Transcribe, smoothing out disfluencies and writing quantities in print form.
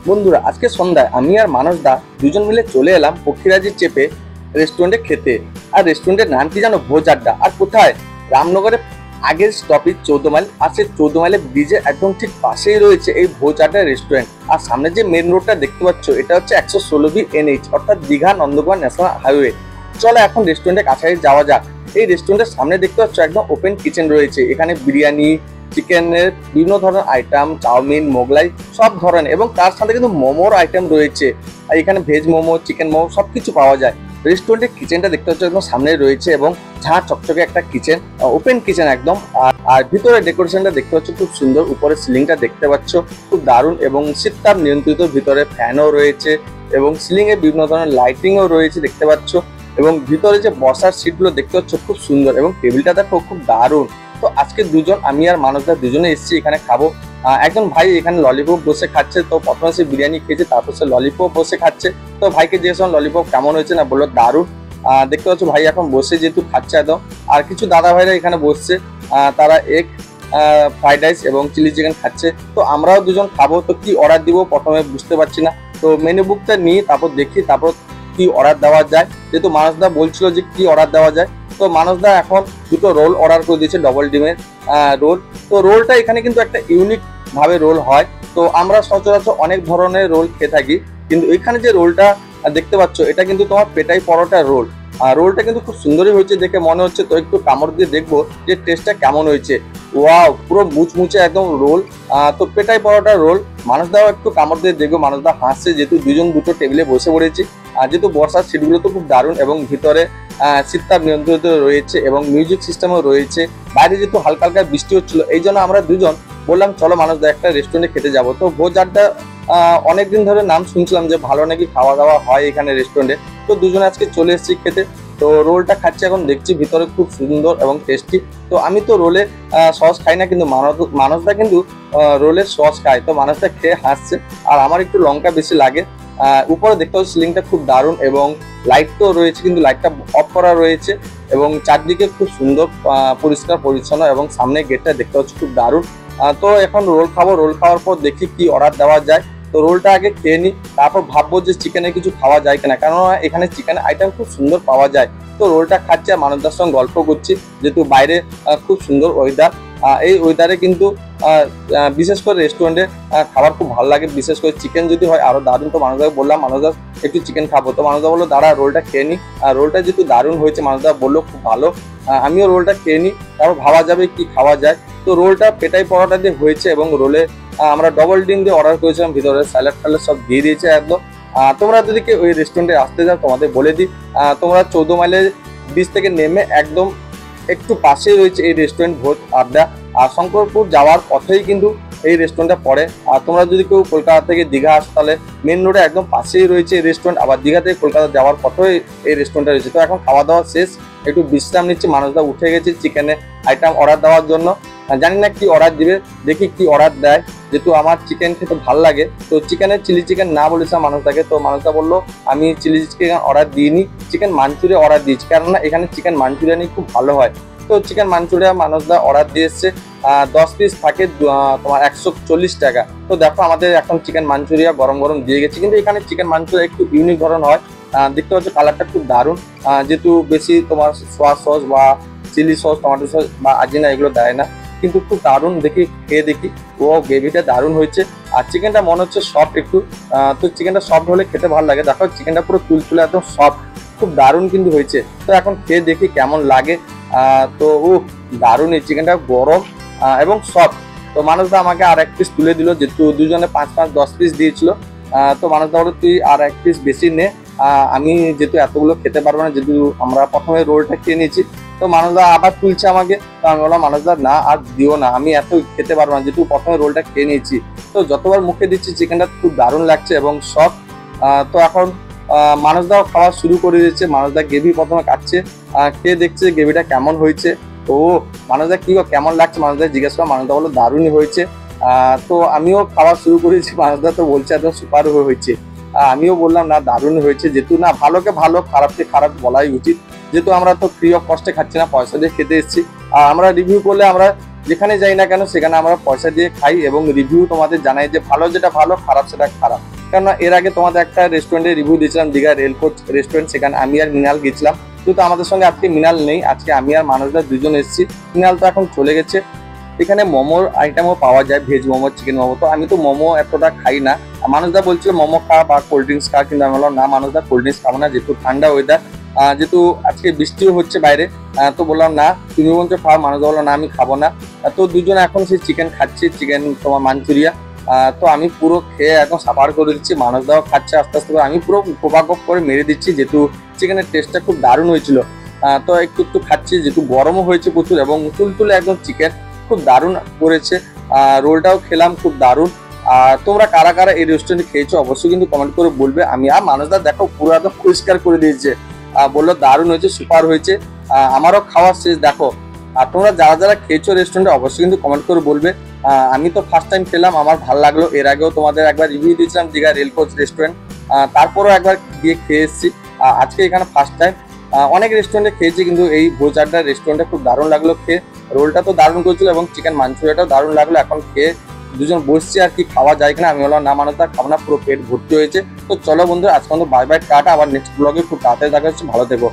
বন্ধুরা, আজকে সন্ধ্যায় আমি আর মানসদা দুজন মিলে চলে এলাম পক্ষীরাজি চেপে রেস্টুরেন্টে খেতে। আর রেস্টুরেন্টের নাম কি জানো? ভোজ আড্ডা। আর কোথায়? রামনগরের আগের স্টপেজ 14 মাইল। আর সেই 14 মাইলের ব্রিজের একদম ঠিক পাশেই রয়েছে এই ভোজ আড্ডা রেস্টুরেন্ট। আর সামনে যে মেন রোডটা দেখতে পাচ্ছ, এটা হচ্ছে 116B NH, অর্থাৎ দীঘা নন্দকুমার ন্যাশনাল হাইওয়ে। চলো এখন রেস্টুরেন্টের কাছাকাছি যাওয়া যাক। এই রেস্টুরেন্টের সামনে দেখতে পাচ্ছ একদম ওপেন কিচেন রয়েছে। এখানে বিরিয়ানি, চিকেনের বিভিন্ন ধরনের আইটেম, চাউমিন, মোগলাই সব ধরনের, এবং তার সাথে কিন্তু মোমোর আইটেম রয়েছে। আর এখানে ভেজ মোমো, চিকেন মোমো সবকিছু পাওয়া যায়। রেস্টুরেন্টের কিচেনটা দেখতে পাচ্ছ একদম সামনে রয়েছে, এবং ঝাঁ চকচকে একটা কিচেন, ওপেন কিচেন একদম। আর ভিতরে ডেকোরেশনটা দেখতে পাচ্ছ খুব সুন্দর। উপরে সিলিংটা দেখতে পাচ্ছ খুব দারুণ, এবং শীততাপ নিয়ন্ত্রিত। ভিতরে ফ্যানও রয়েছে, এবং সিলিং এ বিভিন্ন ধরনের লাইটিংও রয়েছে দেখতে পাচ্ছ। এবং ভিতরে যে বসার সিটগুলো দেখতে পাচ্ছ খুব সুন্দর, এবং টেবিলটা দেখো খুব দারুণ। তো আজকে আমি আর মানসদা দুজনে এসেছি এখানে খাবো। একজন ভাই এখানে ললিপপ বসে খাচ্ছে। তো প্রথমে সে বিরিয়ানি খেয়েছে, তারপর সে ললিপপ বসে খাচ্ছে। তো ভাইকে জিজ্ঞেস করলাম ললিপপ কেমন হয়েছে, না বললো দারুণ। দেখতে পাচ্ছ ভাই এখন বসে যেহেতু খাচ্ছে একদম। আর কিছু দাদা ভাইরা এখানে বসছে, তারা এগ ফ্রাইড রাইস এবং চিলি চিকেন খাচ্ছে। তো আমরাও দুজন খাবো। তো কি অর্ডার দিব প্রথমে বুঝতে পারছি না। তো মেনু বুকটা নিই, তারপর দেখি তারপর কি অর্ডার দেওয়া যায়। যেহেতু মানসদা বলছিল যে কি অর্ডার দেওয়া যায়, তো মানসদা এখন দুটো রোল অর্ডার করে দিয়েছে, ডবল ডিমের রোল। তো রোলটা এখানে কিন্তু একটা ইউনিক ভাবে রোল হয়। তো আমরা সচরাচর অনেক ধরনের রোল খেয়ে থাকি, কিন্তু এখানে যে রোলটা দেখতে পাচ্ছ এটা কিন্তু তোমার পেটাই পরোটা রোল। আর রোলটা কিন্তু খুব সুন্দরই হয়েছে দেখে মনে হচ্ছে। তো একটু কামড় দিয়ে দেখবো যে টেস্টটা কেমন হয়েছে। ওয়াও, পুরো মুচমুচে একদম রোল। তো পেটাই পরোটা রোল। মানসদাও একটু কামড় দিয়ে দেখবো। মানসদা হাসছে, যেহেতু দুজন দুটো টেবিলে বসে পড়েছি। আর যেহেতু বর্ষার সিটগুলো তো খুব দারুণ, এবং ভিতরে শীততাপ নিয়ন্ত্রিত রয়েছে, এবং মিউজিক সিস্টেমও রয়েছে। বাইরে যেহেতু হালকা হালকা বৃষ্টি হচ্ছিল, এই জন্য আমরা দুজন বললাম চলো মানসদা একটা রেস্টুরেন্টে খেতে যাবো। তো ভোজ আড্ডা অনেকদিন ধরে নাম শুনছিলাম যে ভালো নাকি খাওয়া দাওয়া হয় এখানে রেস্টুরেন্টে। তো দুজনে আজকে চলে এসেছি খেতে। তো রোলটা খাচ্ছি, এখন দেখছি ভিতরে খুব সুন্দর এবং টেস্টি। তো আমি তো রোলে সস খাই না, কিন্তু মানসদা কিন্তু রোলের সস খায়। তো মানসদা খেয়ে হাসছে, আর আমার একটু লঙ্কা বেশি লাগে। উপরে দেখতে পাচ্ছি সিলিংটা খুব দারুণ, এবং লাইট তো রয়েছে কিন্তু লাইটটা অফ করা রয়েছে, এবং চারদিকে খুব সুন্দর পরিষ্কার পরিচ্ছন্ন, এবং সামনে গেটটা দেখতে পাচ্ছি খুব দারুণ। তো এখন রোল খাবো। রোল খাওয়ার পর দেখি কি অর্ডার দেওয়া যায়। তো রোলটা আগে খেয়ে নিই, তারপর ভাববো যে চিকেনে কিছু খাওয়া যায় কিনা, কেননা এখানে চিকেনের আইটেম খুব সুন্দর পাওয়া যায়। তো রোলটা খাচ্ছি আর মানসদার সঙ্গে গল্প করছি, যেহেতু বাইরে খুব সুন্দর ওয়েদার। এই ওয়েদারে কিন্তু বিশেষ করে রেস্টুরেন্টে খাবার খুব ভালো লাগে, বিশেষ করে চিকেন যদি হয় আরো দারুণ। তো মানসদাকে বললাম মানসদা একটু চিকেন খাবো। তো মানসদা বললো দাঁড়া রোলটা খেয়ে নিই। রোলটা যেহেতু দারুণ হয়েছে, মানসদা বললো খুব ভালো। আমিও রোলটা খেয়ে নিই, তারপর ভাবা যাবে কি খাওয়া যায়। তো রোলটা পেটাই পরোটা দিয়ে হয়েছে, এবং রোলে আমরা ডবল ডিম দিয়ে অর্ডার করেছিলাম। ভিতরে স্যালাড ট্যালাড সব দিয়ে দিয়েছে একদম। তোমরা যদি কেউ ওই রেস্টুরেন্টে আসতে যাও, তোমাদের বলে দিই, তোমরা 14 মাইলের ব্রিজ থেকে নেমে একদম একটু পাশেই রয়েছে এই রেস্টুরেন্ট ভোজ আড্ডা। আর শঙ্করপুর যাওয়ার পথেই কিন্তু এই রেস্টুরেন্টটা পড়ে। আর তোমরা যদি কেউ কলকাতা থেকে দীঘা আসো, তাহলে মেন রোডে একদম পাশেই রয়েছে এই রেস্টুরেন্ট। আবার দীঘা থেকে কলকাতা যাওয়ার পথেও এই রেস্টুরেন্টটা রয়েছে। তো এখন খাওয়া দাওয়া শেষ, একটু বিশ্রাম নিচ্ছি। মানসদা উঠে গেছে চিকেনের আইটেম অর্ডার দেওয়ার জন্য। জানি না কি অর্ডার দিবে, দেখি কি অর্ডার দেয়। যেহেতু আমার চিকেন খেতে ভালো লাগে, তো চিকেনের চিলি চিকেন না বলেছিলাম মানসদাকে। তো মানসদা বললো আমি চিলি চিকেন অর্ডার দিইনি, চিকেন মাঞ্চুরিয়া অর্ডার দিয়েছি, কেননা এখানে চিকেন মাঞ্চুরিয়ানি খুব ভালো হয়। তো চিকেন মাঞ্চুরিয়া মানসদা অর্ডার দিয়ে এসছে। 10 পিস থাকে তোমার 140 টাকা। তো দেখো আমাদের এখন চিকেন মাঞ্চুরিয়া গরম গরম দিয়ে গেছে। কিন্তু এখানে চিকেন মাঞ্চুরিয়া একটু ইউনিক ধরন হয়। দেখতে পাচ্ছ কালারটা খুব দারুণ। যেহেতু বেশি তোমার সোয়া সস বা চিলি সস, টমেটো সস বা আজিনা এগুলো দেয় না, কিন্তু খুব দারুণ। দেখি খেয়ে দেখি। ও গ্রেভিটা দারুণ হয়েছে, আর চিকেনটা মনে হচ্ছে সফট একটু। তো চিকেনটা সফট হলে খেতে ভালো লাগে। দেখো চিকেনটা পুরো তুলতুলে একদম সফট, খুব দারুণ কিন্তু হয়েছে। তো এখন খেয়ে দেখি কেমন লাগে। তো দারুণ, এই চিকেনটা গরম এবং সফট। তো মানসদা আমাকে আর এক পিস তুলে দিল, যেহেতু দুজনে 5-5 10 পিস দিয়েছিল। তো মানসদা বলো তুই আর এক পিস বেশি নে, আমি যেহেতু এতগুলো খেতে পারবো না, যেহেতু আমরা প্রথমে রোলটা খেয়ে নিয়েছি। তো মানসদা আবার তুলছে আমাকে। তো আমি বললাম মানসদা না আর দিও না, আমি এত খেতে পারবো না, যেহেতু প্রথমে রোলটা খেয়ে নিয়েছি। তো যতবার মুখে দিচ্ছি চিকেনটা খুব দারুণ লাগছে এবং সফট। তো এখন মানসদাও খাওয়া শুরু করে দিয়েছে। মানসদা গ্রেভি প্রথমে খাচ্ছে, খেয়ে দেখছে গ্রেভিটা কেমন হয়েছে। তো মানসদা কি কেমন লাগছে মানসদা জিজ্ঞেস করা। মানসদা বললো দারুণই হয়েছে। তো আমিও খাওয়া শুরু করেছি। মানসদা তো বলছে একদম সুপার হয়েছে। আমিও বললাম না দারুণ হয়েছে, যেহেতু না ভালোকে ভালো খারাপকে খারাপ বলাই উচিত। যেহেতু আমরা তো ফ্রি অফ কস্টে খাচ্ছি না, পয়সা দিয়ে খেতে এসেছি। আর আমরা রিভিউ করলে আমরা যেখানে যাই না কেন সেখানে আমরা পয়সা দিয়ে খাই, এবং রিভিউ তোমাদের জানাই যে ভালো যেটা ভালো, খারাপ সেটা খারাপ। কেননা এর আগে তোমাদের একটা রেস্টুরেন্টে রিভিউ দিয়েছিলাম, দীঘা রেলকোচ রেস্টুরেন্ট, সেখানে আমি আর মৃণাল গেছিলাম। কিন্তু আমাদের সঙ্গে আজকে মৃণাল নেই, আজকে আমি আর মানুষদা দুজন এসেছি। মৃণাল তো এখন চলে গেছে। এখানে মোমোর আইটেমও পাওয়া যায়, ভেজ মোমো, চিকেন মোমো। তো আমি তো মোমো এতটা খাই না। মানুষদা বলছিল মোমো খা বা কোল্ড ড্রিঙ্কস খা, কিন্তু আমি বললাম না মানুষদা, কোল্ড ড্রিঙ্কস খাবো না, যেহেতু ঠান্ডা ওয়েদার, যেহেতু আজকে বৃষ্টিও হচ্ছে বাইরে। তো বললাম না, তুমি বলছো খাও, মানুষদা বললো না আমি খাবো না। তো দুজনে এখন সেই চিকেন খাচ্ছি, চিকেন তোমার মাঞ্চুরিয়া। তো আমি পুরো খেয়ে একদম সাফার করে দিচ্ছি, মানুষদাও খাচ্ছে আস্তে আস্তে করে, আমি পুরো কোপাকপ করে মেরে দিচ্ছি, যেহেতু চিকেনের টেস্টটা খুব দারুণ হয়েছিল। তো একটু একটু খাচ্ছি, যেহেতু গরমও হয়েছে প্রচুর, এবং তুলতুলে একদম চিকেন খুব দারুণ করেছে। রোলটাও খেলাম, খুব দারুণ। তোমরা কারা কারা এই রেস্টুরেন্টে খেয়েছো অবশ্যই কিন্তু কমেন্ট করে বলবে। আমি আর মানুষদা দেখো পুরো একদম পরিষ্কার করে দিয়েছে, বললো দারুণ হয়েছে, সুপার হয়েছে। আমারও খাওয়ার শেষ দেখো। আর তোমরা যারা যারা খেয়েছো রেস্টুরেন্টে অবশ্যই কিন্তু কমেন্ট করে বলবে। আমি তো ফার্স্ট টাইম খেলাম, আমার ভালো লাগলো। এর আগেও তোমাদের একবার রিভিউ দিয়েছিলাম দীঘা রেলকোচ রেস্টুরেন্ট, তারপরেও একবার গিয়ে খেয়ে এসেছি। আজকে এখানে ফার্স্ট টাইম। অনেক রেস্টুরেন্টে খেয়েছি, কিন্তু এই ভোজ আড্ডার রেস্টুরেন্টে খুব দারুণ লাগলো খেয়ে। রোলটা তো দারুণ করেছিল এবং চিকেন মাঞ্চুরিয়াটাও দারুণ লাগলো। এখন খেয়ে দুজন বসছি আর কি খাওয়া যায় কিনা। আমি বললাম না মানুষটা খাবো না, পুরো পেট ভর্তি হয়েছে। তো চলো বন্ধু, আজকে বাই বাই, টাটা। আবার নেক্সট ব্লগে খুব তাড়াতাড়ি দেখা হচ্ছে, ভালো থেকো।